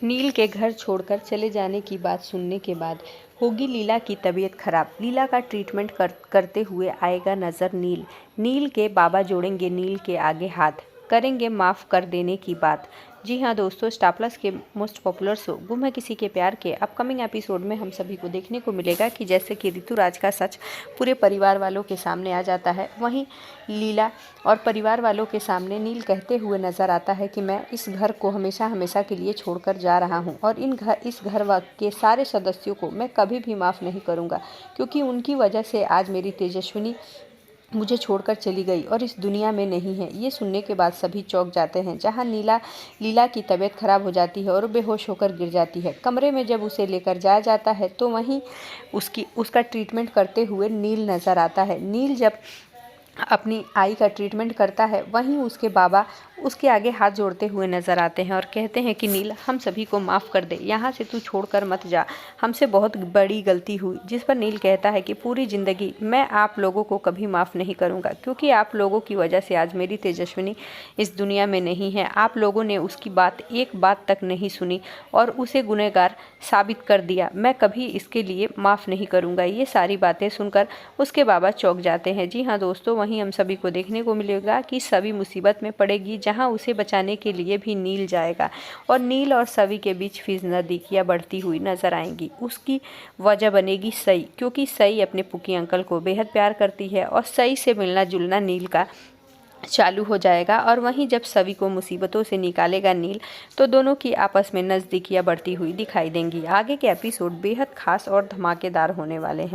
नील के घर छोड़कर चले जाने की बात सुनने के बाद होगी लीला की तबीयत खराब। लीला का ट्रीटमेंट करते हुए आएगा नजर नील। नील के बाबा जोड़ेंगे नील के आगे हाथ, करेंगे माफ़ कर देने की बात। जी हाँ दोस्तों, स्टार प्लस के मोस्ट पॉपुलर शो गुम है किसी के प्यार के अपकमिंग एपिसोड में हम सभी को देखने को मिलेगा कि जैसे कि ऋतुराज का सच पूरे परिवार वालों के सामने आ जाता है, वहीं लीला और परिवार वालों के सामने नील कहते हुए नजर आता है कि मैं इस घर को हमेशा हमेशा के लिए छोड़कर जा रहा हूँ और इस घर के सारे सदस्यों को मैं कभी भी माफ़ नहीं करूँगा, क्योंकि उनकी वजह से आज मेरी तेजस्विनी मुझे छोड़कर चली गई और इस दुनिया में नहीं है। ये सुनने के बाद सभी चौंक जाते हैं। जहां लीला की तबीयत खराब हो जाती है और बेहोश होकर गिर जाती है। कमरे में जब उसे लेकर जाया जाता है तो वहीं उसका ट्रीटमेंट करते हुए नील नज़र आता है। नील जब अपनी आई का ट्रीटमेंट करता है, वहीं उसके बाबा उसके आगे हाथ जोड़ते हुए नज़र आते हैं और कहते हैं कि नील, हम सभी को माफ़ कर दे, यहाँ से तू छोड़कर मत जा, हमसे बहुत बड़ी गलती हुई। जिस पर नील कहता है कि पूरी ज़िंदगी मैं आप लोगों को कभी माफ़ नहीं करूँगा, क्योंकि आप लोगों की वजह से आज मेरी तेजस्विनी इस दुनिया में नहीं है। आप लोगों ने उसकी एक बात तक नहीं सुनी और उसे गुनहगार साबित कर दिया। मैं कभी इसके लिए माफ़ नहीं करूँगा। ये सारी बातें सुनकर उसके बाबा चौंक जाते हैं। जी हाँ दोस्तों, वहीं हम सभी को देखने को मिलेगा कि सभी मुसीबत में पड़ेगी, जहां उसे बचाने के लिए भी नील जाएगा और नील और सभी के बीच फिर नज़दीकियां बढ़ती हुई नजर आएंगी। उसकी वजह बनेगी सई, क्योंकि सई अपने पुकी अंकल को बेहद प्यार करती है और सई से मिलना जुलना नील का चालू हो जाएगा। और वहीं जब सभी को मुसीबतों से निकालेगा नील, तो दोनों की आपस में नज़दीकियां बढ़ती हुई दिखाई देंगी। आगे के एपिसोड बेहद खास और धमाकेदार होने वाले हैं।